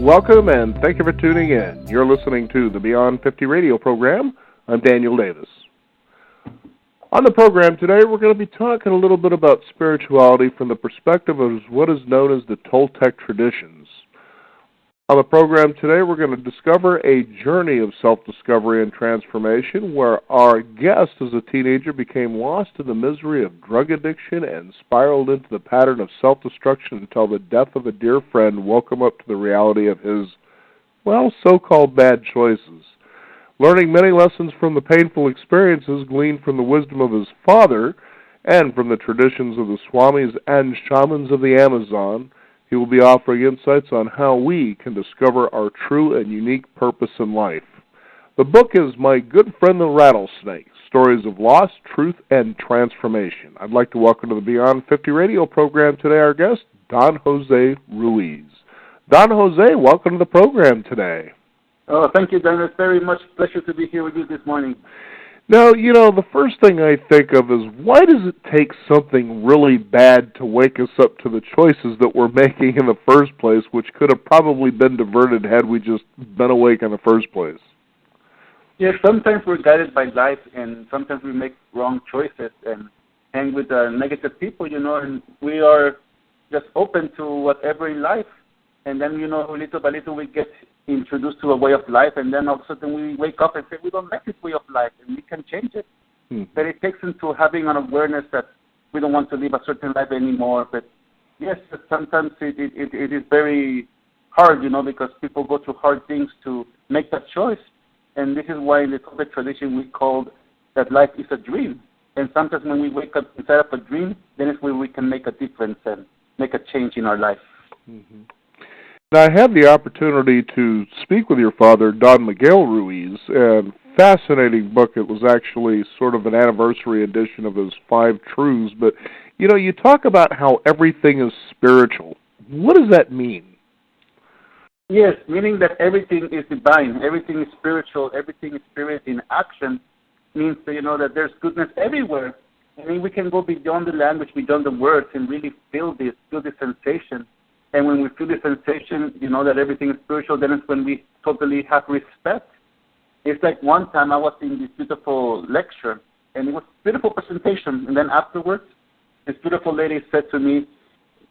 Welcome and thank you for tuning in. You're listening to the Beyond 50 radio program. I'm Daniel Davis. On the program today, we're going to be talking a little bit about spirituality from the perspective of what is known as the Toltec traditions. On the program today, we're going to discover a journey of self-discovery and transformation where our guest as a teenager became lost in the misery of drug addiction and spiraled into the pattern of self-destruction until the death of a dear friend woke him up to the reality of his, so-called bad choices. Learning many lessons from the painful experiences gleaned from the wisdom of his father and from the traditions of the swamis and shamans of the Amazon, he will be offering insights on how we can discover our true and unique purpose in life. The book is My Good Friend the Rattlesnake, Stories of Loss, Truth, and Transformation. I'd like to welcome to the Beyond 50 radio program today our guest, Don Jose Ruiz. Don Jose, welcome to the program today. Oh, thank you, Dan. It's very much a pleasure to be here with you this morning. Now, the first thing I think of is, why does it take something really bad to wake us up to the choices that we're making in the first place, which could have probably been diverted had we just been awake in the first place? Yes, sometimes we're guided by life, and sometimes we make wrong choices and hang with negative people, and we are just open to whatever in life. And then, little by little we get introduced to a way of life, and then all of a sudden we wake up and say we don't like this way of life, and we can change it. But it takes into having an awareness that we don't want to live a certain life anymore. But yes, sometimes it is very hard, because people go through hard things to make that choice. And this is why in the Toltec tradition we call that life is a dream. And sometimes when we wake up inside of a dream, then it's where we can make a difference and make a change in our life. Mm-hmm. Now, I had the opportunity to speak with your father, Don Miguel Ruiz, and fascinating book. It was actually sort of an anniversary edition of his 5 Truths. But, you talk about how everything is spiritual. What does that mean? Yes, meaning that everything is divine, everything is spiritual, everything is spirit in action, means that, that there's goodness everywhere. I mean, we can go beyond the language, beyond the words, and really feel this sensation. And when we feel the sensation, that everything is spiritual, then it's when we totally have respect. It's like one time I was in this beautiful lecture, and it was a beautiful presentation. And then afterwards, this beautiful lady said to me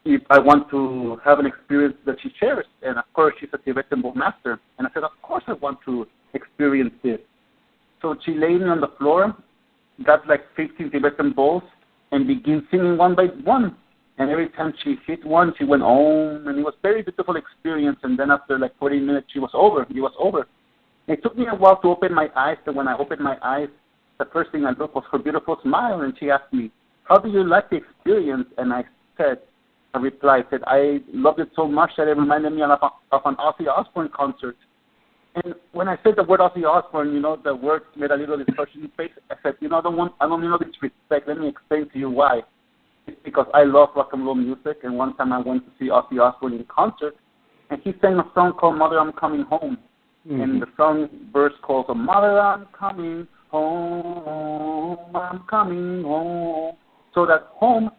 if I want to have an experience that she shares. And, of course, she's a Tibetan bow master. And I said, of course I want to experience this. So she laid me on the floor, got like 15 Tibetan bowls, and began singing one by one. And every time she hit one, she went home, and it was a very beautiful experience. And then after like 40 minutes, it was over. It took me a while to open my eyes, and when I opened my eyes, the first thing I looked was her beautiful smile, and she asked me, how do you like the experience? And I replied, I loved it so much that it reminded me of an Ozzy Osbourne concert. And when I said the word Ozzy Osbourne, the word made a little distortion in face. I said, I don't mean no disrespect. Let me explain to you why. It's because I love rock and roll music, and one time I went to see Ozzy Osbourne in concert, and he sang a song called Mother, I'm Coming Home. Mm-hmm. And the song verse calls, Mother, I'm coming home, I'm coming home. So that home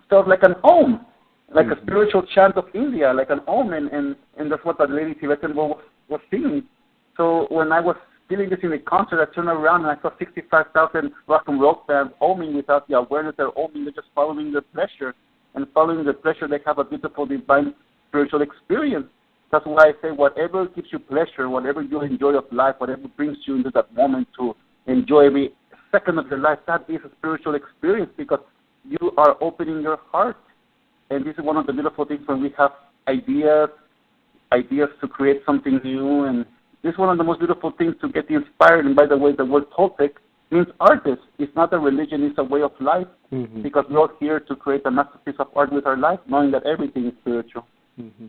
felt like an home, like a spiritual chant of India, like an home, and that's what the lady Tibetan was singing. So when I was feeling this in the concert, I turned around and I saw 65,000 rock and roll fans homing without the awareness they're homing. They're just following their pleasure. And following their pleasure, they have a beautiful, divine, spiritual experience. That's why I say whatever gives you pleasure, whatever you enjoy of life, whatever brings you into that moment to enjoy every second of your life, that is a spiritual experience because you are opening your heart. And this is one of the beautiful things when we have ideas to create something new. And this is one of the most beautiful things to get inspired. And by the way, the word Toltec means artist. It's not a religion, it's a way of life. Mm-hmm. Because we're all here to create a masterpiece of art with our life, knowing that everything is spiritual. Mm-hmm.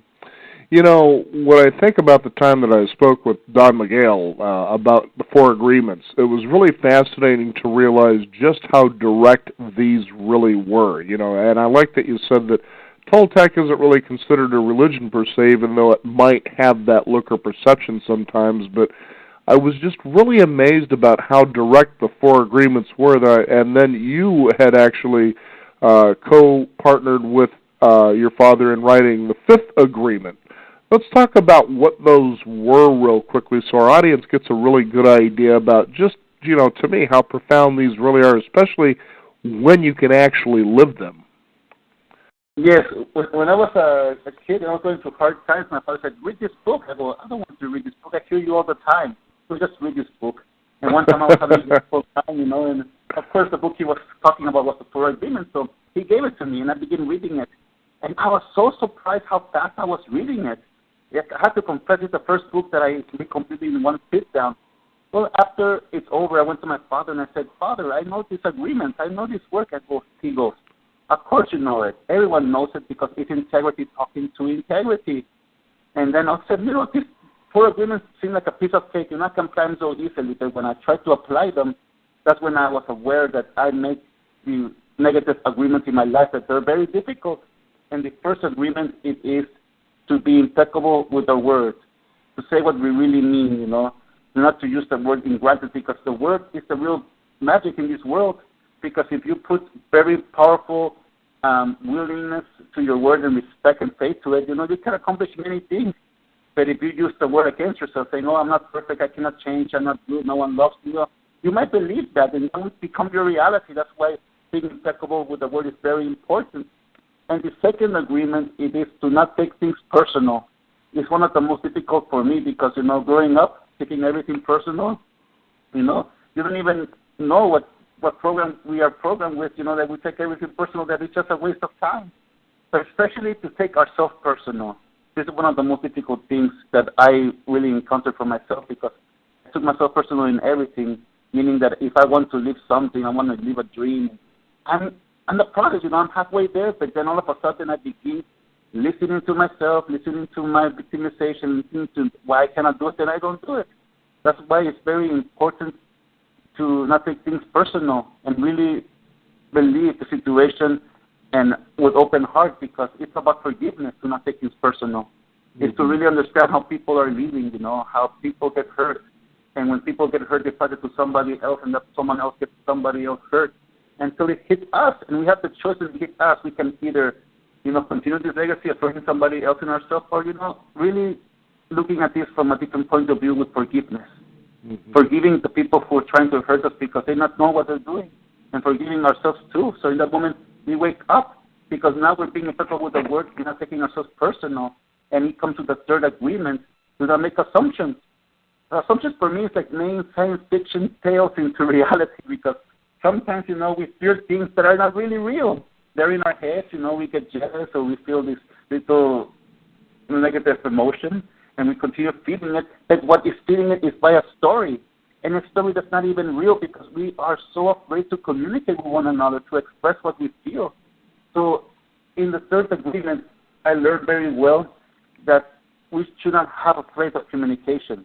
When I think about the time that I spoke with Don Miguel about the 4 agreements, it was really fascinating to realize just how direct these really were. And I like that you said that Toltec isn't really considered a religion per se, even though it might have that look or perception sometimes, but I was just really amazed about how direct the 4 agreements were. And then you had actually co-partnered with your father in writing the 5th agreement. Let's talk about what those were real quickly so our audience gets a really good idea about just, to me, how profound these really are, especially when you can actually live them. Yes, when I was a kid and I was going through hard times, my father said, read this book. I go, I don't want to read this book. I hear you all the time. So just read this book. And one time I was having this full time, and of course the book he was talking about was the Four Agreements, so he gave it to me, and I began reading it. And I was so surprised how fast I was reading it. Yes, I have to confess, it's the first book that I completed in one sit down. Well, after it's over, I went to my father and I said, Father, I know this agreement. I know this work. He goes, of course you know it. Everyone knows it because it's integrity talking to integrity. And then I said, these 4 agreements seem like a piece of cake. I can plan so easily, but when I try to apply them, that's when I was aware that I make the negative agreements in my life that they're very difficult. And the first agreement it is to be impeccable with our words, to say what we really mean, not to use the word in granted, because the word is the real magic in this world. Because if you put very powerful willingness to your word and respect and faith to it, you can accomplish many things. But if you use the word against yourself, saying, I'm not perfect, I cannot change, I'm not good, no one loves me, you might believe that, and it will become your reality. That's why being impeccable with the word is very important. And the second agreement, it is to not take things personal. It's one of the most difficult for me because, growing up, taking everything personal, you don't even know what program we are programmed with, that we take everything personal, that it's just a waste of time. But especially to take ourselves personal. This is one of the most difficult things that I really encountered for myself because I took myself personal in everything, meaning that if I want to live something, I want to live a dream, I'm the process, I'm halfway there, but then all of a sudden I begin listening to myself, listening to my victimization, listening to why I cannot do it, and I don't do it. That's why it's very important to not take things personal and really believe the situation and with open heart, because it's about forgiveness, to not take things personal. Mm-hmm. It's to really understand how people are living, how people get hurt. And when people get hurt, they pass it to somebody else, and that someone else gets somebody else hurt. Until it hits us, and we have the choice to hit us. We can either, continue this legacy of hurting somebody else in ourselves, or, really looking at this from a different point of view with forgiveness. Mm-hmm. Forgiving the people who are trying to hurt us because they not know what they're doing, and forgiving ourselves too. So in that moment, we wake up because now we're being impeccable with the word, we're not taking ourselves personal, and we come to the third agreement, do not make assumptions. Assumptions for me is like making science fiction tales into reality, because sometimes, we fear things that are not really real. They're in our heads, we get jealous or we feel this little negative emotion, and we continue feeding it. But what is feeding it is by a story. And a story that's not even real because we are so afraid to communicate with one another, to express what we feel. So in the third agreement, I learned very well that we should not have afraid of communication.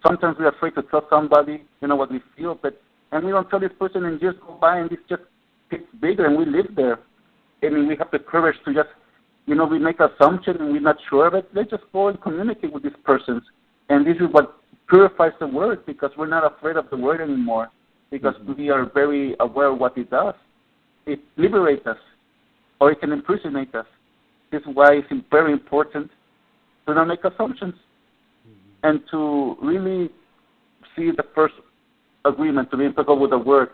Sometimes we're afraid to tell somebody, what we feel, and we don't tell this person, and years go by, and this just gets bigger, and we live there. We have the courage to just, we make assumptions, and we're not sure of it. Let's just go and communicate with these persons. And this is what purifies the word, because we're not afraid of the word anymore, because we are very aware of what it does. It liberates us, or it can impersonate us. This is why it's very important to not make assumptions and to really see the first agreement, to be impeccable with the word,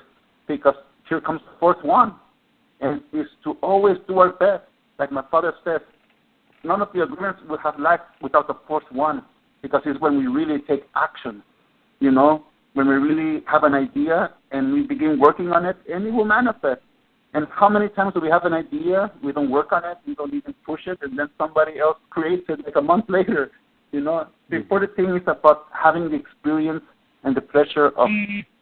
because here comes the fourth one, and is to always do our best. Like my father said, none of the agreements will have life without the fourth one, because it's when we really take action, when we really have an idea and we begin working on it, and it will manifest. And how many times do we have an idea, we don't work on it, we don't even push it, and then somebody else creates it like a month later, The important thing is about having the experience and the pleasure of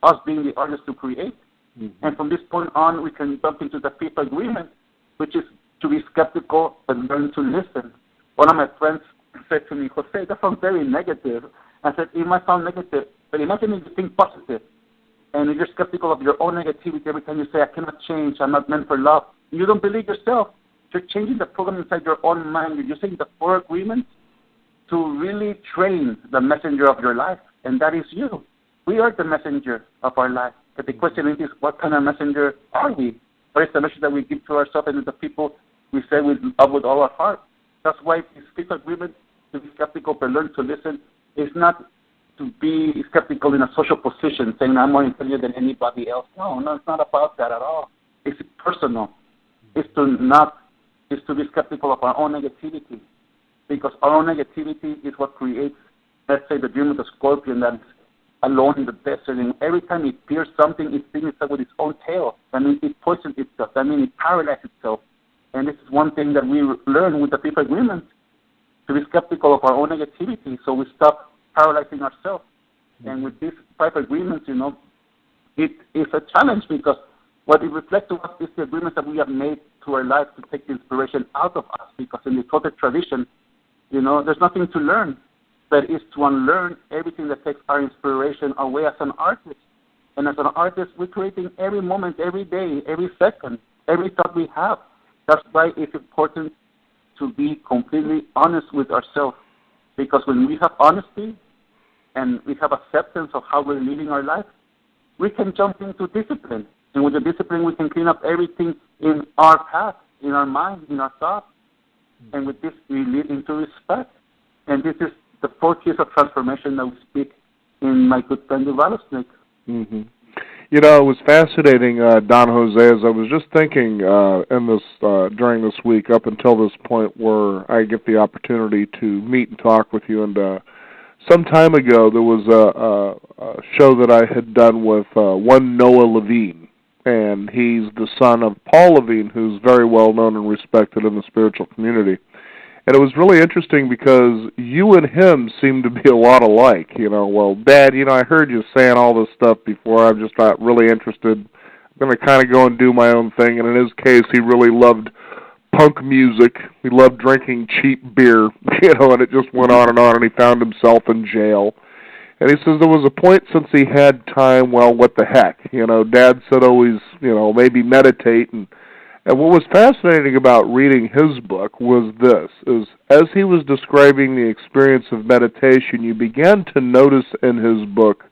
us being the artists to create. Mm-hmm. And from this point on, we can jump into the fifth agreement, which is to be skeptical and learn to listen. One of my friends said to me, Jose, that sounds very negative. I said, it might sound negative, but imagine if you think positive. And if you're skeptical of your own negativity every time you say, I cannot change, I'm not meant for love, and you don't believe yourself, you're changing the program inside your own mind. You're using the 4 agreements to really train the messenger of your life, and that is you. We are the messenger of our life. But the question is, what kind of messenger are we? What is the message that we give to ourselves and to the people we say we love with all our heart? That's why this fifth agreement to be skeptical but learn to listen is not to be skeptical in a social position, saying I'm more intelligent than anybody else. No, it's not about that at all. It's personal. It's to be skeptical of our own negativity, because our own negativity is what creates, let's say, the dream of the scorpion that is alone in the desert, and every time it fears something, it stings itself with its own tail. That means it poisons itself. That means it paralyzes itself. And this is one thing that we learn with the fifth agreement, to be skeptical of our own negativity, so we stop paralyzing ourselves. Mm-hmm. And with these 5 agreements, it is a challenge, because what it reflects to us is the agreements that we have made to our lives to take the inspiration out of us, because in the Toltec tradition, there's nothing to learn. That is to unlearn everything that takes our inspiration away as an artist. And as an artist, we're creating every moment, every day, every second, every thought we have. That's why it's important to be completely honest with ourselves. Because when we have honesty and we have acceptance of how we're living our life, we can jump into discipline. And with the discipline, we can clean up everything in our path, in our mind, in our thoughts. And with this, we lead into respect. And this is the 4 keys of transformation that we speak in my good friend, the Rattlesnake. Mm-hmm. It was fascinating, Don Jose, as I was just thinking during this week up until this point where I get the opportunity to meet and talk with you. And some time ago, there was a show that I had done with one Noah Levine, and he's the son of Paul Levine, who's very well known and respected in the spiritual community. And it was really interesting because you and him seem to be a lot alike. Well, Dad, I heard you saying all this stuff before. I'm just not really interested. I'm going to kind of go and do my own thing. And in his case, he really loved punk music. He loved drinking cheap beer, and it just went on, and he found himself in jail. And he says there was a point since he had time, well, what the heck? Dad said always, maybe meditate. And what was fascinating about reading his book was this, is as he was describing the experience of meditation, you began to notice in his book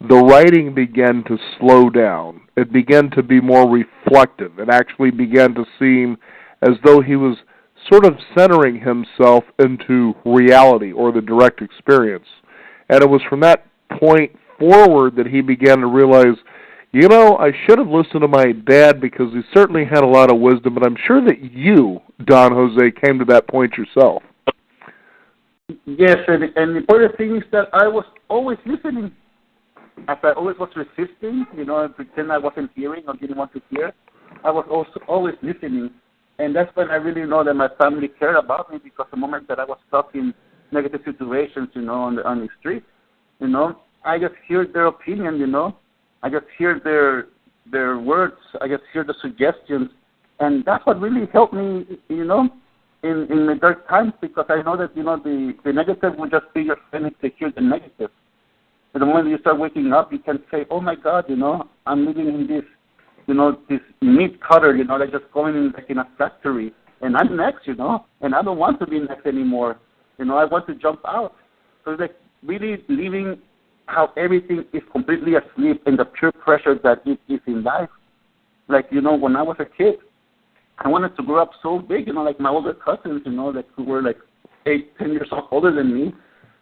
the writing began to slow down. It began to be more reflective. It actually began to seem as though he was sort of centering himself into reality or the direct experience. And it was from that point forward that he began to realize, I should have listened to my dad because he certainly had a lot of wisdom, but I'm sure that you, Don Jose, came to that point yourself. Yes, and the important thing is that I was always listening. As I always was resisting, and pretend I wasn't hearing or didn't want to hear, I was also always listening. And that's when I really know that my family cared about me, because the moment that I was stuck in negative situations, on the street, I just hear their opinion, I just hear their words. I just hear the suggestions, and that's what really helped me, in the dark times, because I know that the negative will just be your friend to hear the negative. And the moment you start waking up, you can say, "Oh my God, I'm living in this, this meat cutter, like just going in like in a factory, and I'm next, and I don't want to be next anymore. I want to jump out." So it's like really living how everything is completely asleep in the pure pressure that it is in life. Like, when I was a kid, I wanted to grow up so big, like my older cousins, like who were like 8, 10 years older than me.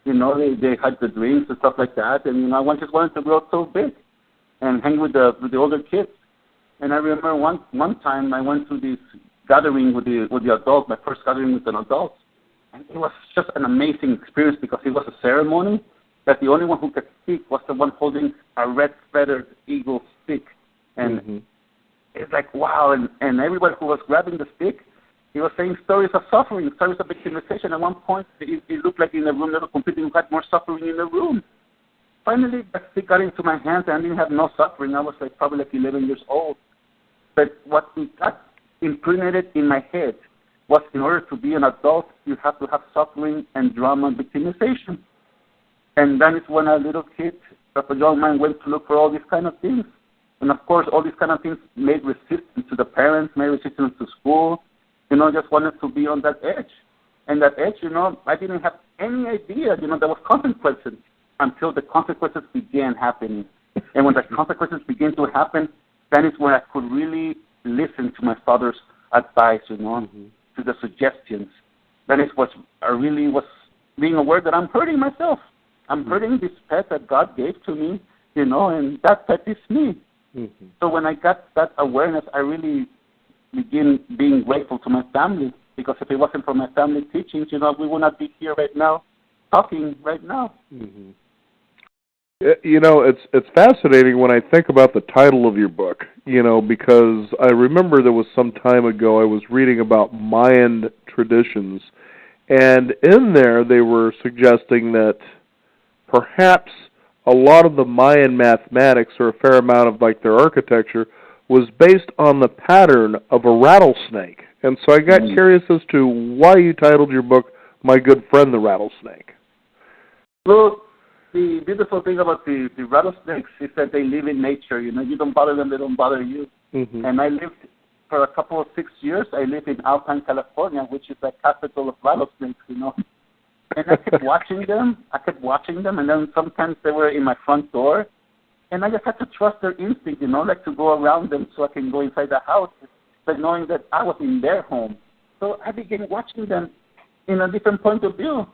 They had the dreams and stuff like that, and I just wanted to grow up so big and hang with the older kids. And I remember one time I went to this gathering with the adults, my first gathering with an adult, and it was just an amazing experience because it was a ceremony that the only one who could speak was the one holding a red feathered eagle stick. And it's like, wow, and everybody who was grabbing the stick, he was saying stories of suffering, stories of victimization. At one point, it looked like in the room there was completely had more suffering in the room. Finally, that stick got into my hands, and I didn't have no suffering. I was probably 11 years old. But what it got impregnated in my head was, in order to be an adult, you have to have suffering and drama and victimization. And then it's when a little kid, as a young man, went to look for all these kind of things. And of course, all these kind of things made resistance to the parents, made resistance to school. Just wanted to be on that edge. And that edge, I didn't have any idea, there was consequences until the consequences began happening. And when the consequences began to happen, that is when I could really listen to my father's advice, to the suggestions. That is what I really was being aware that I'm hurting myself. I'm hurting this pet that God gave to me, and that pet is me. Mm-hmm. So when I got that awareness, I really begin being grateful to my family, because if it wasn't for my family teachings, we would not be here right now, talking right now. Mm-hmm. It's fascinating when I think about the title of your book, because I remember there was some time ago I was reading about Mayan traditions, and in there they were suggesting that perhaps a lot of the Mayan mathematics, or a fair amount of their architecture, was based on the pattern of a rattlesnake. And so I got curious as to why you titled your book My Good Friend the Rattlesnake. Well, the beautiful thing about the rattlesnakes is that they live in nature. You don't bother them, they don't bother you. Mm-hmm. And I lived for a couple of 6 years. I lived in Alpine, California, which is the capital of rattlesnakes. And I kept watching them. And then sometimes they were in my front door, and I just had to trust their instinct. To go around them so I can go inside the house, but knowing that I was in their home. So I began watching them in a different point of view.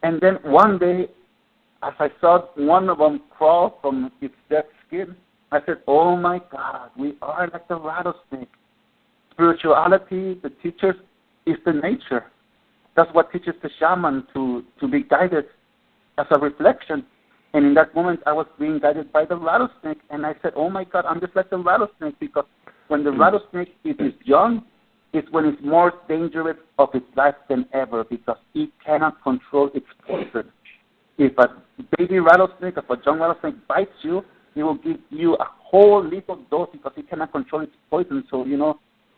And then one day, as I saw one of them crawl from its dead skin, I said, oh my God, we are like the rattlesnake. Spirituality, the teachers, is the nature. That's what teaches the shaman to be guided as a reflection. And in that moment, I was being guided by the rattlesnake. And I said, oh my God, I'm just like the rattlesnake, because when the rattlesnake is young, it's when it's more dangerous of its life than ever, because it cannot control its poison. If a baby rattlesnake, if a young rattlesnake bites you, it will give you a whole lethal dose, because it cannot control its poison. So,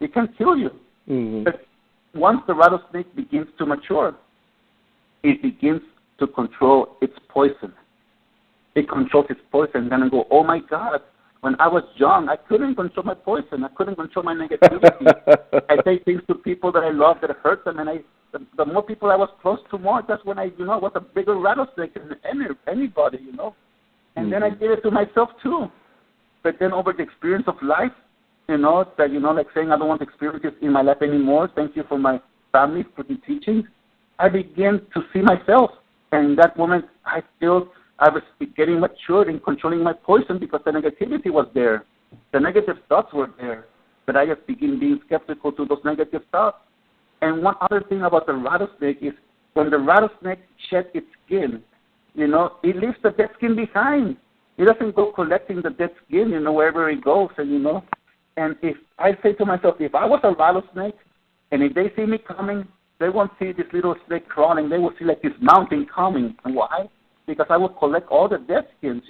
it can kill you. Mm-hmm. But once the rattlesnake begins to mature, it begins to control its poison. It controls its poison. Then I go, oh my God, when I was young, I couldn't control my poison. I couldn't control my negativity. I say things to people that I love that hurt them, and the more people I was close to, more, that's when I, was a bigger rattlesnake than anybody, And mm-hmm. then I did it to myself too. But then over the experience of life, like saying I don't want experiences in my life anymore, thank you for my family, for the teachings, I began to see myself. And in that moment, I was getting matured in controlling my poison, because the negativity was there. The negative thoughts were there. But I just began being skeptical to those negative thoughts. And one other thing about the rattlesnake is when the rattlesnake sheds its skin, it leaves the dead skin behind. It doesn't go collecting the dead skin, wherever it goes. And if I say to myself, if I was a rattlesnake, and if they see me coming, they won't see this little snake crawling. They will see like this mountain coming. And why? Because I will collect all the dead skins,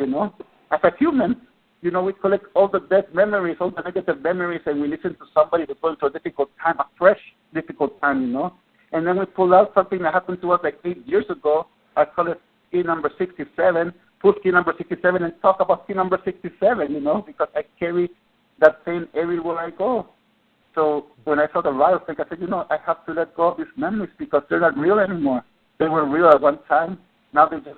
As a human, we collect all the dead memories, all the negative memories, and we listen to somebody who's going through a difficult time, a fresh difficult time, And then we pull out something that happened to us like 8 years ago. I call it skin number 67, pull skin number 67 and talk about skin number 67, because I carry that same everywhere I go. So when I saw the rattlesnake, I said, I have to let go of these memories, because they're not real anymore. They were real at one time. Now they just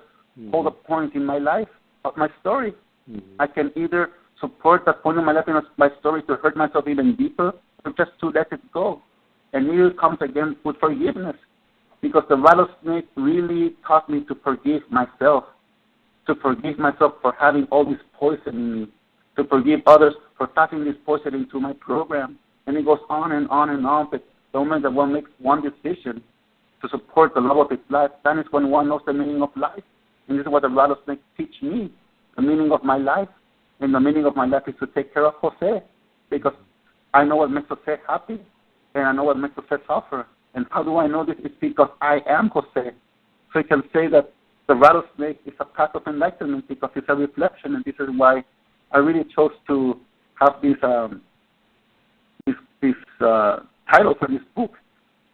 hold a point in my life of my story. Mm-hmm. I can either support that point in my life in my story to hurt myself even deeper, or just to let it go. And here comes again with forgiveness, because the rattlesnake really taught me to forgive myself for having all this poison in me, to forgive others for passing this poison into my program. And it goes on and on and on. But the moment that one makes one decision to support the love of its life, that is when one knows the meaning of life. And this is what the rattlesnake teach me, the meaning of my life. And the meaning of my life is to take care of Jose, because I know what makes Jose happy, and I know what makes Jose suffer. And how do I know this? It's because I am Jose. So you can say that the rattlesnake is a path of enlightenment, because it's a reflection, and this is why I really chose to have this title for this book.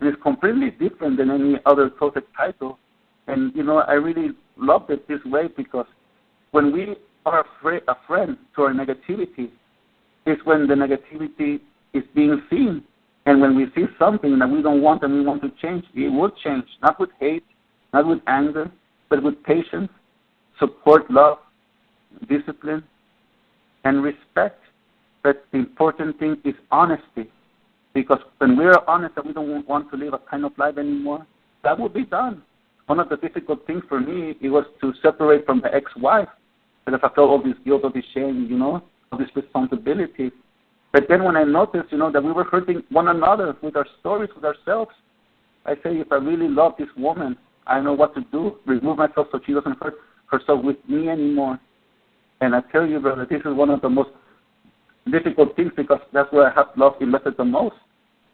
It is completely different than any other Toltec title. And, I really loved it this way, because when we are a friend to our negativity, is when the negativity is being seen. And when we see something that we don't want and we want to change, it will change, not with hate, not with anger, but with patience, support, love, discipline, and respect. But the important thing is honesty, because when we are honest that we don't want to live a kind of life anymore, that will be done. one of the difficult things for me, it was to separate from the ex-wife, because I felt all this guilt, all this shame, all this responsibility. But then when I noticed, that we were hurting one another with our stories, with ourselves, I say, if I really love this woman, I know what to do, remove myself so she doesn't hurt herself with me anymore. And I tell you, brother, this is one of the most difficult things, because that's where I have love invested the most.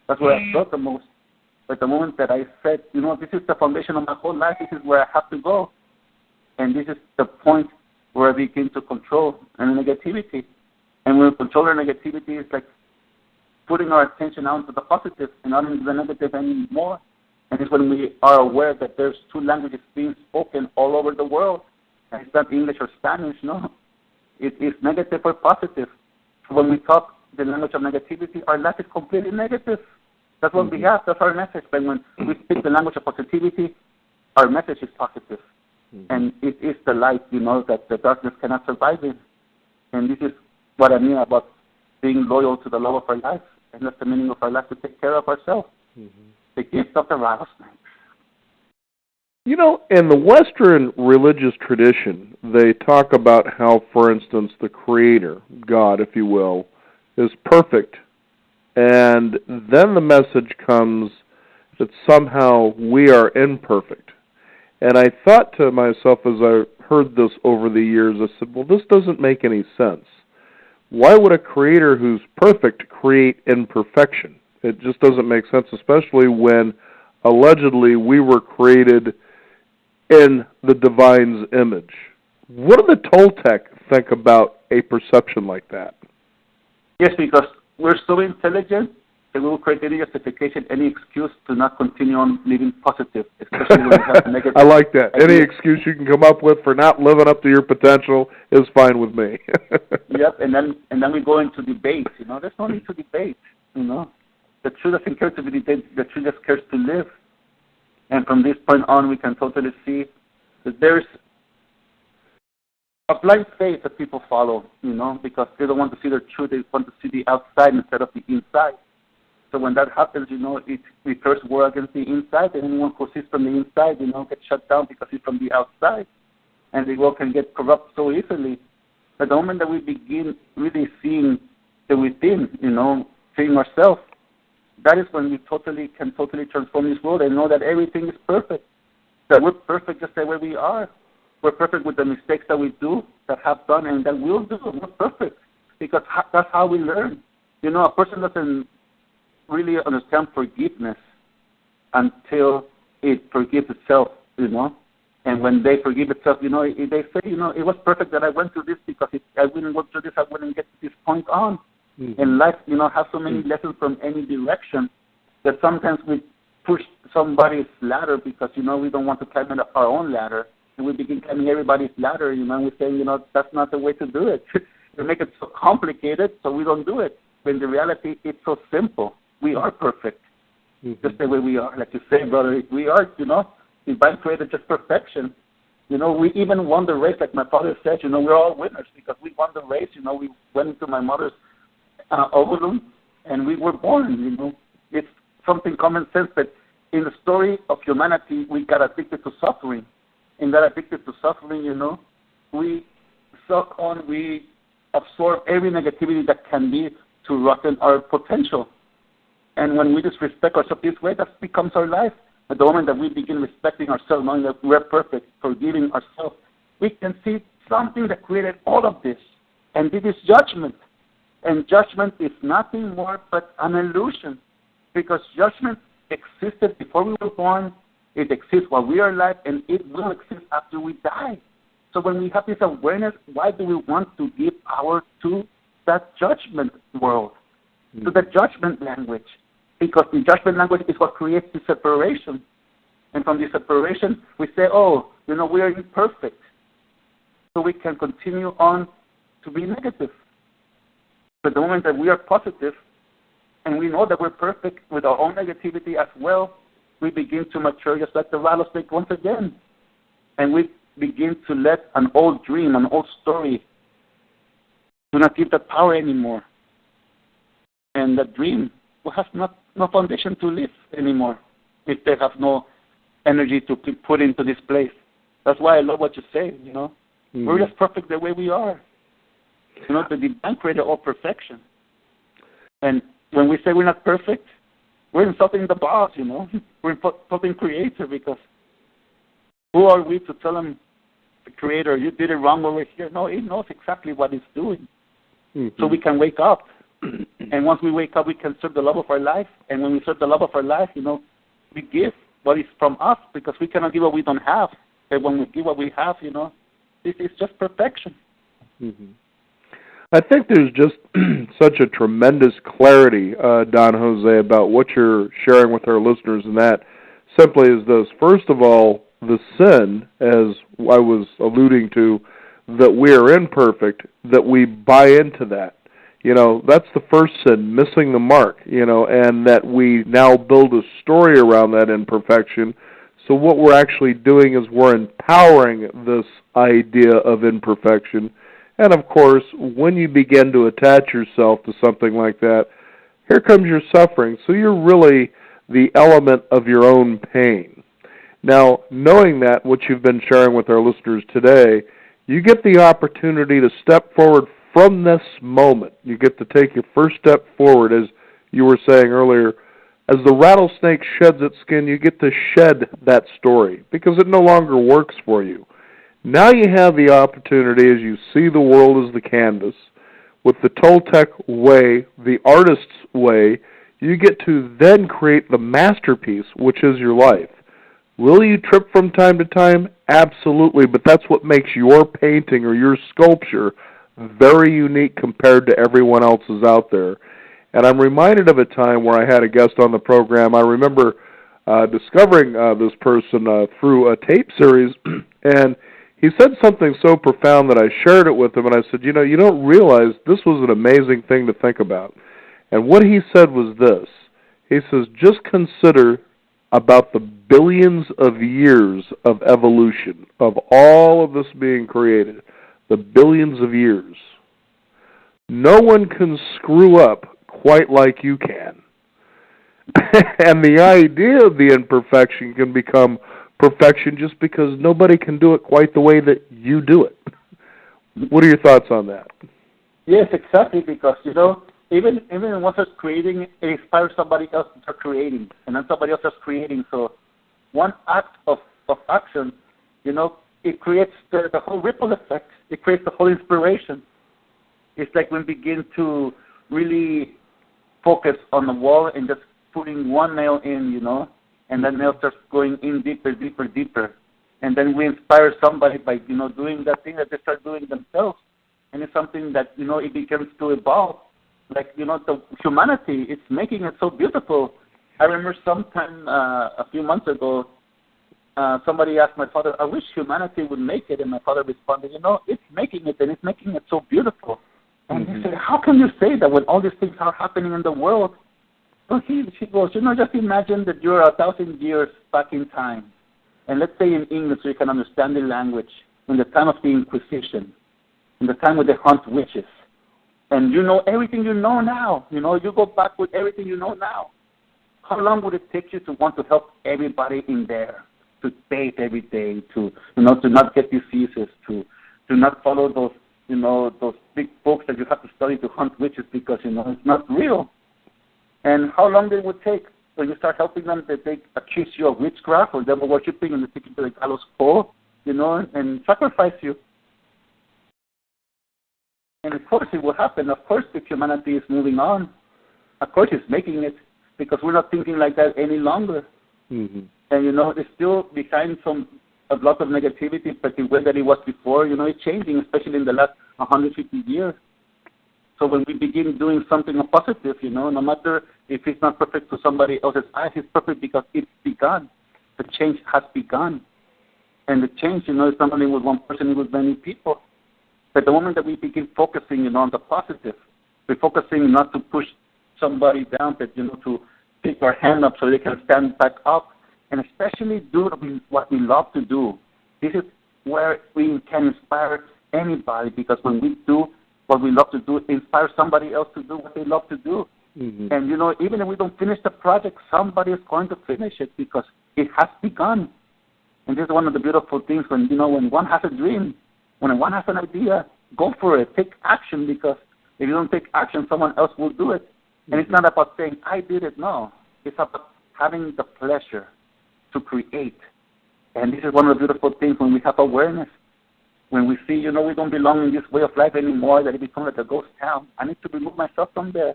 That's where I felt the most. But the moment that I said, this is the foundation of my whole life, this is where I have to go. And this is the point where I begin to control and negativity. And when we control our negativity, it's like putting our attention out to the positive and not into the negative anymore. And it's when we are aware that there's two languages being spoken all over the world. And it's not English or Spanish, no. It is negative or positive. When we talk the language of negativity, our life is completely negative. That's what we have. That's our message. But when we speak the language of positivity, our message is positive. And it is the light, that the darkness cannot survive in. And this is what I mean about being loyal to the love of our life. And that's the meaning of our life, to take care of ourselves. The gift of the rattlesnake. In the Western religious tradition, they talk about how, for instance, the Creator, God, if you will, is perfect. And then the message comes that somehow we are imperfect. And I thought to myself as I heard this over the years, I said, well, this doesn't make any sense. Why would a creator who's perfect create imperfection? It just doesn't make sense, especially when allegedly we were created in the divine's image. What do the Toltec think about a perception like that? Yes, because we're so intelligent that we will create any justification, any excuse to not continue on living positive, especially when we have negative. I like that. Any excuse you can come up with for not living up to your potential is fine with me. Yep, and then we go into debate. There's no need to debate. The truth doesn't care to be debated. The truth just cares to live. And from this point on, we can totally see that there's a blind faith that people follow, because they don't want to see their truth. They want to see the outside instead of the inside. So when that happens, it refers war against the inside, and anyone who sees from the inside, gets shut down because he's from the outside. And the world can get corrupt so easily. But the moment that we begin really seeing the within, seeing ourselves, that is when we can totally transform this world and know that everything is perfect. That we're perfect just the way we are. We're perfect with the mistakes that we do, that have done, and that we'll do. We're perfect because that's how we learn. A person doesn't really understand forgiveness until it forgives itself, And when they forgive itself, they say, it was perfect that I went through this, because if I wouldn't go through this, I wouldn't get to this point on. And life, has so many lessons from any direction that sometimes we push somebody's ladder because, we don't want to climb our own ladder. And we begin climbing everybody's ladder, and we say, that's not the way to do it. We make it so complicated, so we don't do it. But in the reality, it's so simple. We are perfect, just the way we are. Like you say, brother, we are, divine created just perfection. We even won the race, like my father said, we're all winners because we won the race. We went into my mother's ovulum, and we were born, It's something common sense, but in the story of humanity, we got addicted to suffering. In that addicted to suffering, we suck on, we absorb every negativity that can be to rotten our potential. And when we disrespect ourselves this way, that becomes our life. At the moment that we begin respecting ourselves, knowing that we're perfect, forgiving ourselves, we can see something that created all of this. And this is judgment. And judgment is nothing more but an illusion. Because judgment existed before we were born, it exists while we are alive, and it will exist after we die. So when we have this awareness, why do we want to give power to that judgment world, to the judgment language? Because the judgment language is what creates the separation. And from the separation, we say, we are imperfect. So we can continue on to be negative. But the moment that we are positive, and we know that we're perfect with our own negativity as well, we begin to mature just like the rattlesnake once again. And we begin to let an old dream, an old story, do not give that power anymore. And that dream will have no foundation to live anymore if they have no energy to put into this place. That's why I love what you say, Mm-hmm. We're just perfect the way we are. The divine created all perfection. And when we say we're not perfect, we're insulting the boss, We're insulting Creator, because who are we to tell him, the Creator, you did it wrong over here? No, he knows exactly what he's doing. Mm-hmm. So we can wake up. And once we wake up, we can serve the love of our life. And when we serve the love of our life, we give what is from us, because we cannot give what we don't have. But when we give what we have, this is just perfection. Mm-hmm. I think there's just such a tremendous clarity, Don Jose, about what you're sharing with our listeners, and that simply is this. First of all, the sin, as I was alluding to, that we are imperfect, that we buy into that. That's the first sin, missing the mark, and that we now build a story around that imperfection. So what we're actually doing is we're empowering this idea of imperfection. And, of course, when you begin to attach yourself to something like that, here comes your suffering. So you're really the element of your own pain. Now, knowing that, what you've been sharing with our listeners today, you get the opportunity to step forward from this moment. You get to take your first step forward, as you were saying earlier. As the rattlesnake sheds its skin, you get to shed that story, because it no longer works for you. Now you have the opportunity, as you see the world as the canvas, with the Toltec way, the artist's way, you get to then create the masterpiece, which is your life. Will you trip from time to time? Absolutely, but that's what makes your painting or your sculpture very unique compared to everyone else's out there. And I'm reminded of a time where I had a guest on the program. I remember discovering this person through a tape series, and he said something so profound that I shared it with him, and I said, you don't realize this was an amazing thing to think about. And what he said was this. He says, just consider about the billions of years of evolution, of all of this being created, the billions of years. No one can screw up quite like you can. And the idea of the imperfection can become perfection just because nobody can do it quite the way that you do it. What are your thoughts on that? Yes, exactly, because, even once it's creating, it inspires somebody else to start creating, and then somebody else is creating. So one act of action, it creates the whole ripple effect. It creates the whole inspiration. It's like when we begin to really focus on the wall and just putting one nail in, and that nail starts going in deeper, deeper, deeper. And then we inspire somebody by, doing that thing that they start doing themselves. And it's something that, it begins to evolve. Like, the humanity, it's making it so beautiful. I remember sometime a few months ago, somebody asked my father, I wish humanity would make it. And my father responded, it's making it, and it's making it so beautiful. And he said, how can you say that when all these things are happening in the world? So she goes, just imagine that you're 1,000 years back in time. And let's say in English so you can understand the language, in the time of the Inquisition, in the time when they hunt witches. And you know everything you know now. You go back with everything you know now. How long would it take you to want to help everybody in there, to bathe every day, to not get diseases, to not follow those those big books that you have to study to hunt witches because it's not real. And how long it would take when you start helping them that they accuse you of witchcraft or devil worshipping and they take you to the gallows pole, and sacrifice you. And of course it will happen. Of course if humanity is moving on. Of course it's making it, because we're not thinking like that any longer. Mm-hmm. And it's still behind a lot of negativity, but the way that it was before, it's changing, especially in the last 150 years. So when we begin doing something positive, no matter if it's not perfect to somebody else's eyes, it's perfect because it's begun. The change has begun. And the change, is not only with one person, it's with many people. But the moment that we begin focusing, on the positive, we're focusing not to push somebody down, but, to pick our hand up so they can stand back up, and especially do what we love to do. This is where we can inspire anybody, because when we do what we love to do, inspire somebody else to do what they love to do. Mm-hmm. And, even if we don't finish the project, somebody is going to finish it because It has begun. And this is one of the beautiful things when, when one has a dream, when one has an idea, go for it. Take action, because if you don't take action, someone else will do it. And it's not about saying, I did it. No. It's about having the pleasure to create. And this is one of the beautiful things when we have awareness. When we see, we don't belong in this way of life anymore, that it becomes like a ghost town. I need to remove myself from there.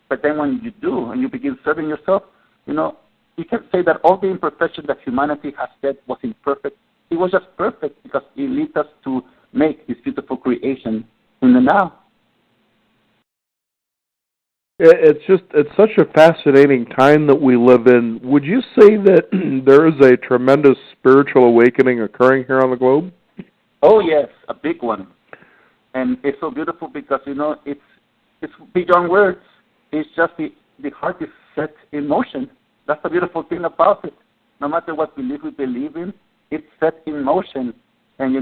But then when you do, and you begin serving yourself, you can say that all the imperfection that humanity has said was imperfect. It was just perfect because it leads us to make this beautiful creation in the now. It's such a fascinating time that we live in. Would you say that there is a tremendous spiritual awakening occurring here on the globe? Oh, yes, a big one. And it's so beautiful because, it's beyond words. It's just the heart is set in motion. That's the beautiful thing about it. No matter what belief we believe in, it's set in motion. And,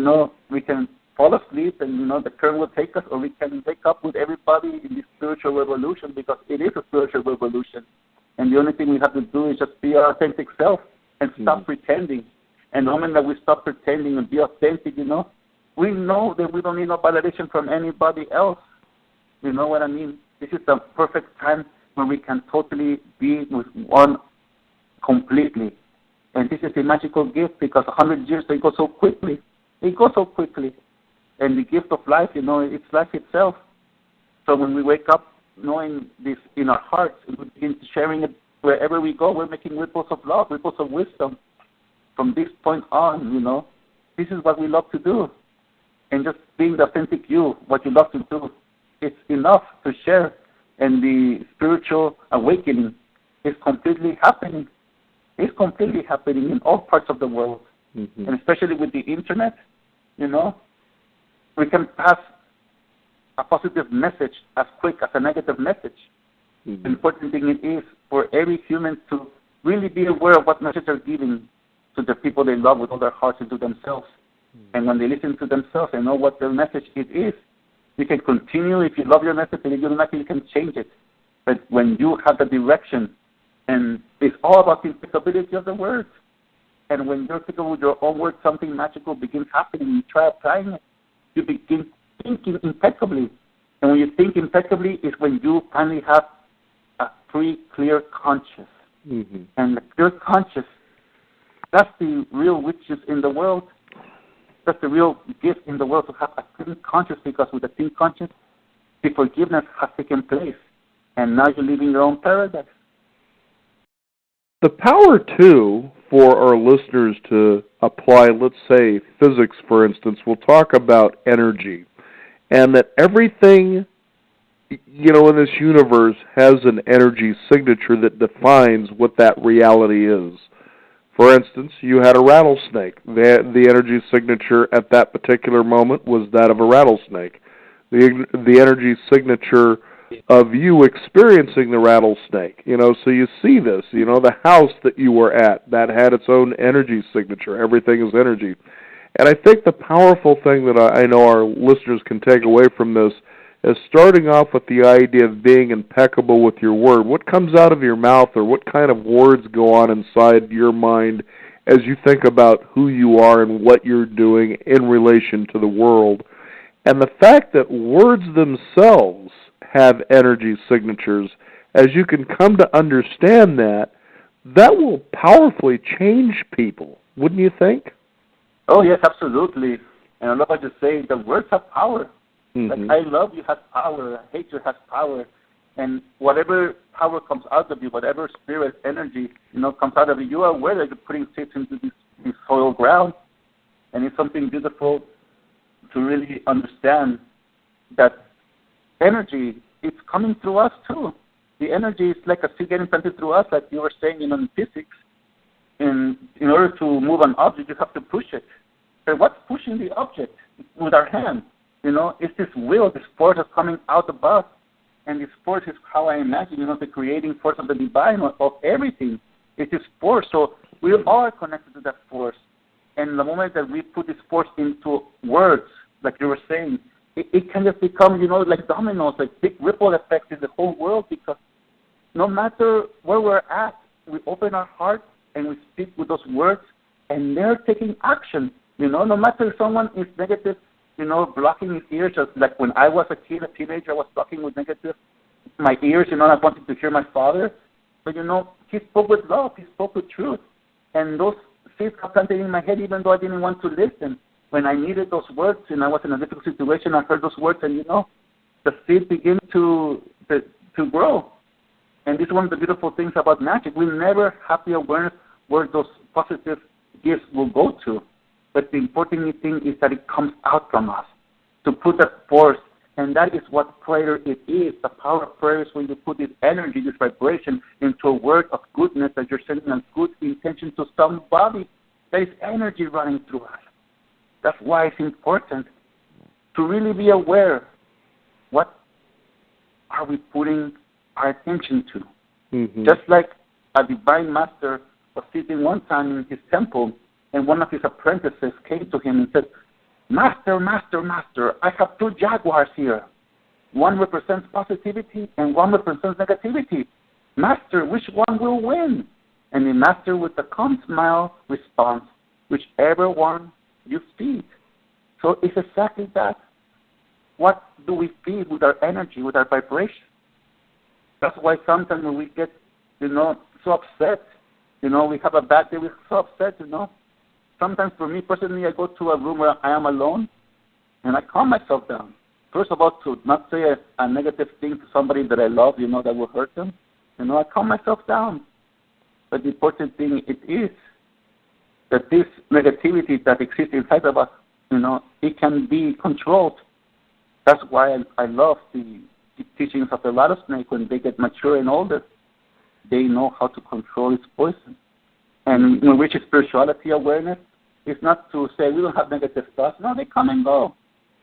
we can fall asleep and, the current will take us, or we can wake up with everybody in this spiritual revolution, because it is a spiritual revolution. And the only thing we have to do is just be our authentic self and stop pretending. And the moment that we stop pretending and be authentic, we know that we don't need no validation from anybody else. You know what I mean? This is the perfect time when we can totally be with one completely. And this is a magical gift, because 100 years, they go so quickly. It goes so quickly. And the gift of life, it's life itself. So when we wake up knowing this in our hearts, and we begin sharing it wherever we go, we're making ripples of love, ripples of wisdom. From this point on, this is what we love to do. And just being the authentic you, what you love to do, it's enough to share. And the spiritual awakening is completely happening. It's completely happening in all parts of the world. Mm-hmm. And especially with the internet, we can pass a positive message as quick as a negative message. Mm-hmm. The important thing it is for every human to really be aware of what message they're giving to the people they love with all their hearts and to themselves. Mm-hmm. And when they listen to themselves and know what their message it is, you can continue. If you love your message and if you don't like it, you can change it. But when you have the direction, and it's all about the impeccability of the words. And when you're thinking with your own words, something magical begins happening. You try applying it. You begin thinking impeccably. And when you think impeccably is when you finally have a free, clear conscience. Mm-hmm. And the clear conscience, that's the real riches in the world. That's the real gift in the world, to have a clean conscience, because with a clean conscience, the forgiveness has taken place. And now you're living your own paradise. The power, too, for our listeners to apply, let's say, physics, for instance, we'll talk about energy, and that everything, in this universe has an energy signature that defines what that reality is. For instance, you had a rattlesnake. The energy signature at that particular moment was that of a rattlesnake. The energy signature of you experiencing the rattlesnake, so you see this, the house that you were at, that had its own energy signature. Everything is energy. And I think the powerful thing that I know our listeners can take away from this is starting off with the idea of being impeccable with your word. What comes out of your mouth, or what kind of words go on inside your mind as you think about who you are and what you're doing in relation to the world. And the fact that words themselves have energy signatures, as you can come to understand that will powerfully change people, wouldn't you think? Oh, yes, absolutely. And I love what you say, the words have power. Mm-hmm. Like, I love you has power, I hate you has power. And whatever power comes out of you, whatever spirit, energy, comes out of you, you are aware that you're putting seeds into this soil ground. And it's something beautiful to really understand that energy, it's coming through us too. The energy is like a seed getting planted through us, like you were saying in physics. In order to move an object, you have to push it. But what's pushing the object? With our hand. It's this will, this force that's coming out of us. And this force is how I imagine, the creating force of the divine, of everything. It's this force. So we are connected to that force. And the moment that we put this force into words, like you were saying, it can just become, like dominoes, like big ripple effects in the whole world, because no matter where we're at, we open our heart and we speak with those words, and they're taking action. No matter if someone is negative, blocking his ears, just like when I was a kid, a teenager, I was talking with negative, my ears, I wanted to hear my father. But, he spoke with love, he spoke with truth. And those seeds got planted in my head even though I didn't want to listen. When I needed those words and I was in a difficult situation, I heard those words and, the seed began to grow. And this is one of the beautiful things about magic. We never have the awareness where those positive gifts will go to. But the important thing is that it comes out from us, to put that force. And that is what prayer it is. The power of prayer is when you put this energy, this vibration, into a word of goodness that you're sending a good intention to somebody. There is energy running through us. That's why it's important to really be aware. What are we putting our attention to? Mm-hmm. Just like a divine master was sitting one time in his temple, and one of his apprentices came to him and said, Master, master, master, I have two jaguars here. One represents positivity and one represents negativity. Master, which one will win? And the master with a calm smile responds, whichever one you feed. So it's exactly that. What do we feed with our energy, with our vibration? That's why sometimes when we get, so upset, we have a bad day, we're so upset, Sometimes for me personally, I go to a room where I am alone, and I calm myself down. First of all, to not say a negative thing to somebody that I love, that will hurt them. I calm myself down. But the important thing it is that this negativity that exists inside of us, it can be controlled. That's why I love the teachings of the Rattlesnake. When they get mature and older, they know how to control its poison. And when we reach spirituality awareness, it's not to say we don't have negative thoughts. No, they come and go.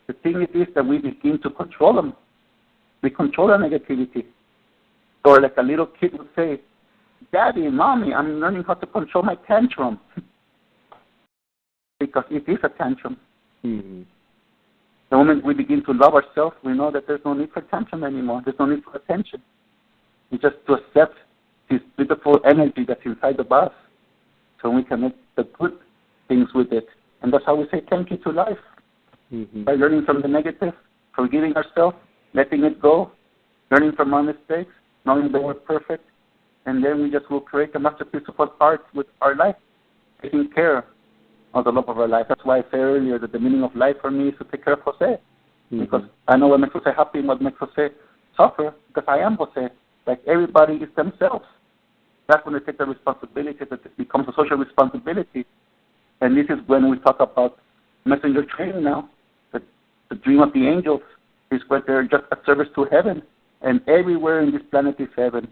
The thing is that we begin to control them. We control our negativity. Or like a little kid would say, Daddy, Mommy, I'm learning how to control my tantrum. Because it is a tantrum. Mm-hmm. The moment we begin to love ourselves, we know that there's no need for tantrum anymore. There's no need for attention. It's just to accept this beautiful energy that's inside of us so we can make the good things with it. And that's how we say thank you to life. Mm-hmm. By learning from the negative, forgiving ourselves, letting it go, learning from our mistakes, knowing that we're perfect, and then we just will create a masterpiece of art with our life, taking care of the love of our life. That's why I said earlier that the meaning of life for me is to take care of Jose. Mm-hmm. Because I know what makes Jose happy and what makes Jose suffer, because I am Jose. Like everybody is themselves. That's when they take the responsibility, that it becomes a social responsibility. And this is when we talk about messenger training now. The dream of the angels is where they're just a service to heaven. And everywhere in this planet is heaven.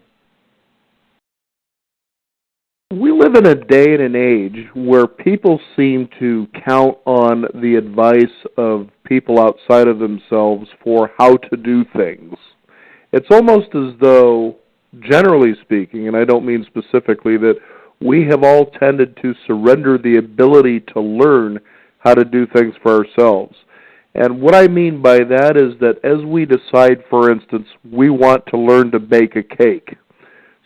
We live in a day and an age where people seem to count on the advice of people outside of themselves for how to do things. It's almost as though, generally speaking, and I don't mean specifically, that we have all tended to surrender the ability to learn how to do things for ourselves. And what I mean by that is that as we decide, for instance, we want to learn to bake a cake.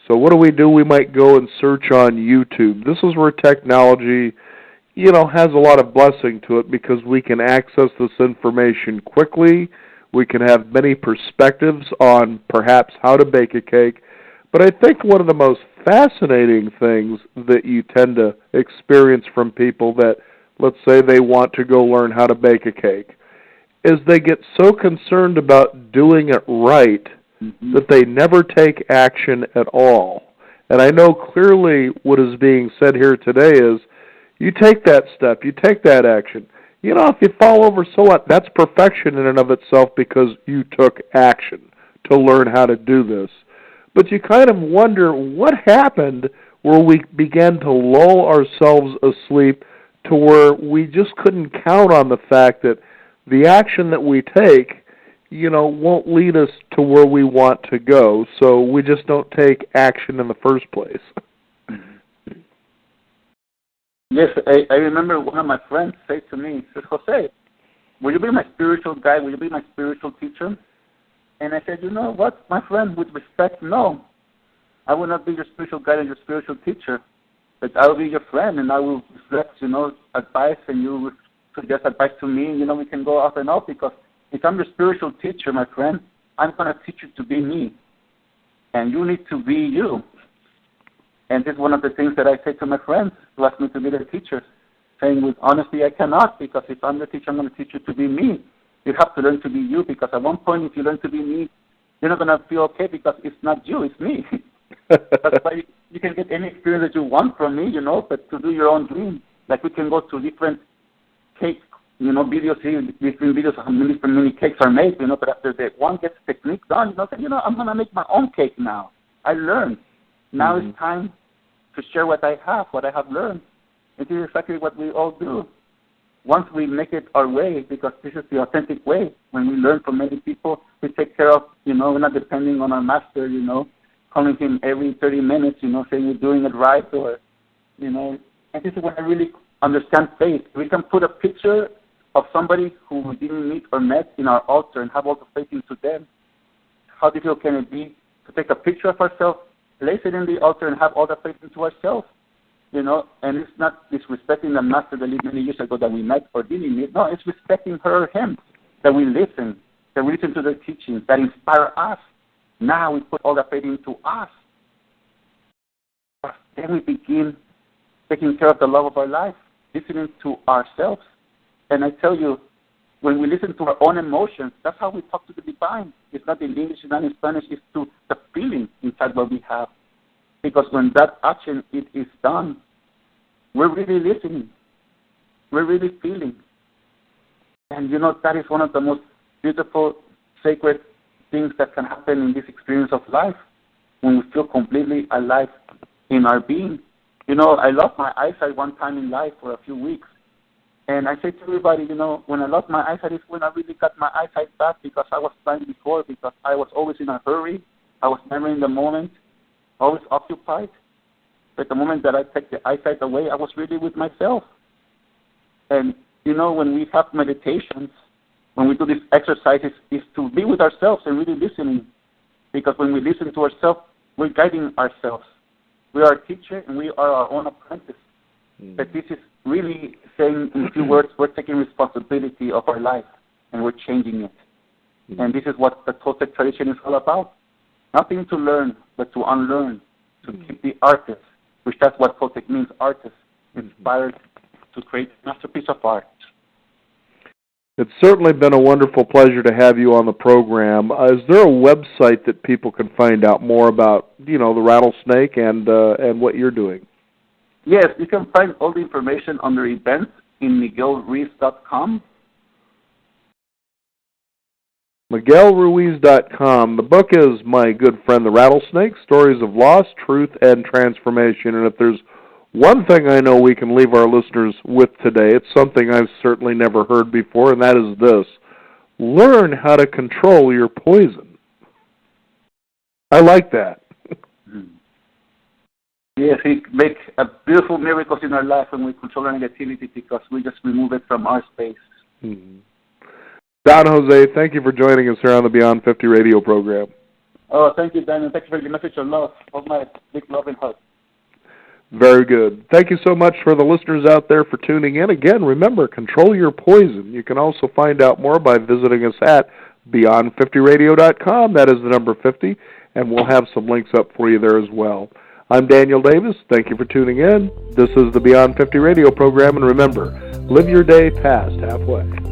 So what do? We might go and search on YouTube. This is where technology, has a lot of blessing to it because we can access this information quickly. We can have many perspectives on perhaps how to bake a cake. But I think one of the most fascinating things that you tend to experience from people that, let's say they want to go learn how to bake a cake, is they get so concerned about doing it right that they never take action at all. And I know clearly what is being said here today is, you take that step, you take that action. If you fall over, so what? That's perfection in and of itself because you took action to learn how to do this. But you kind of wonder what happened where we began to lull ourselves asleep to where we just couldn't count on the fact that the action that we take, won't lead us to where we want to go, so we just don't take action in the first place. Yes, I remember one of my friends said to me, he said, Jose, will you be my spiritual guide? Will you be my spiritual teacher? And I said, you know what, my friend, with respect, no. I will not be your spiritual guide and your spiritual teacher. But I will be your friend, and I will reflect, advice, and you will suggest advice to me. We can go off and off, because if I'm your spiritual teacher, my friend, I'm going to teach you to be me, and you need to be you. And this is one of the things that I say to my friends who ask me to be their teachers, saying with honesty, I cannot, because if I'm the teacher, I'm going to teach you to be me. You have to learn to be you, because at one point, if you learn to be me, you're not going to feel okay, because it's not you, it's me. That's why you can get any experience that you want from me, but to do your own dream. Like we can go to different cake, videos, see different videos of how many cakes are made, but after the one gets technique done, I'm going to make my own cake now. I learned. Now it's time to share what I have learned. It is exactly what we all do. Once we make it our way, because this is the authentic way, when we learn from many people, we take care of, we're not depending on our master, calling him every 30 minutes, saying you're doing it right, or, and this is when I really understand faith. We can put a picture of somebody who we didn't meet or met in our altar and have all the faith into them. How difficult can it be to take a picture of ourselves, place it in the altar, and have all the faith into ourselves? And it's not disrespecting the master that lived many years ago that we met or didn't meet. No, it's respecting her or him, that we listen to their teachings, that inspire us. Now we put all the faith into us. But then we begin taking care of the love of our life, listening to ourselves. And I tell you, when we listen to our own emotions, that's how we talk to the divine. It's not in English, it's not in Spanish, it's to the feeling inside what we have. Because when that action it is done, we're really listening. We're really feeling. And that is one of the most beautiful, sacred things that can happen in this experience of life, when we feel completely alive in our being. I lost my eyesight one time in life for a few weeks. And I say to everybody, when I lost my eyesight is when I really got my eyesight back, because I was blind before, because I was always in a hurry. I was never in the moment, always occupied. But the moment that I take the eyesight away, I was really with myself. And, when we have meditations, when we do these exercises, is to be with ourselves and really listening. Because when we listen to ourselves, we're guiding ourselves. We are a teacher and we are our own apprentice. But this is really saying, in a few words, we're taking responsibility of our life and we're changing it. And this is what the Toltec tradition is all about. Nothing to learn, but to unlearn, to keep the artist, which that's what Toltec means, artist, inspired to create a masterpiece of art. It's certainly been a wonderful pleasure to have you on the program. Is there a website that people can find out more about, the Rattlesnake and what you're doing? Yes, you can find all the information under events in miguelruiz.com. MiguelRuiz.com. The book is My Good Friend the Rattlesnake, Stories of Loss, Truth, and Transformation. And if there's one thing I know we can leave our listeners with today, it's something I've certainly never heard before, and that is this: learn how to control your poison. I like that. Yes, He makes beautiful miracles in our life when we control our negativity, because we just remove it from our space. Don Jose, thank you for joining us here on the Beyond 50 radio program. Oh, thank you, Daniel. Thank you for your message of love. Of my big love and heart. Very good. Thank you so much for the listeners out there for tuning in. Again, remember, control your poison. You can also find out more by visiting us at beyond50radio.com. That is the number 50, and we'll have some links up for you there as well. I'm Daniel Davis. Thank you for tuning in. This is the Beyond 50 radio program, and remember, live your day past halfway.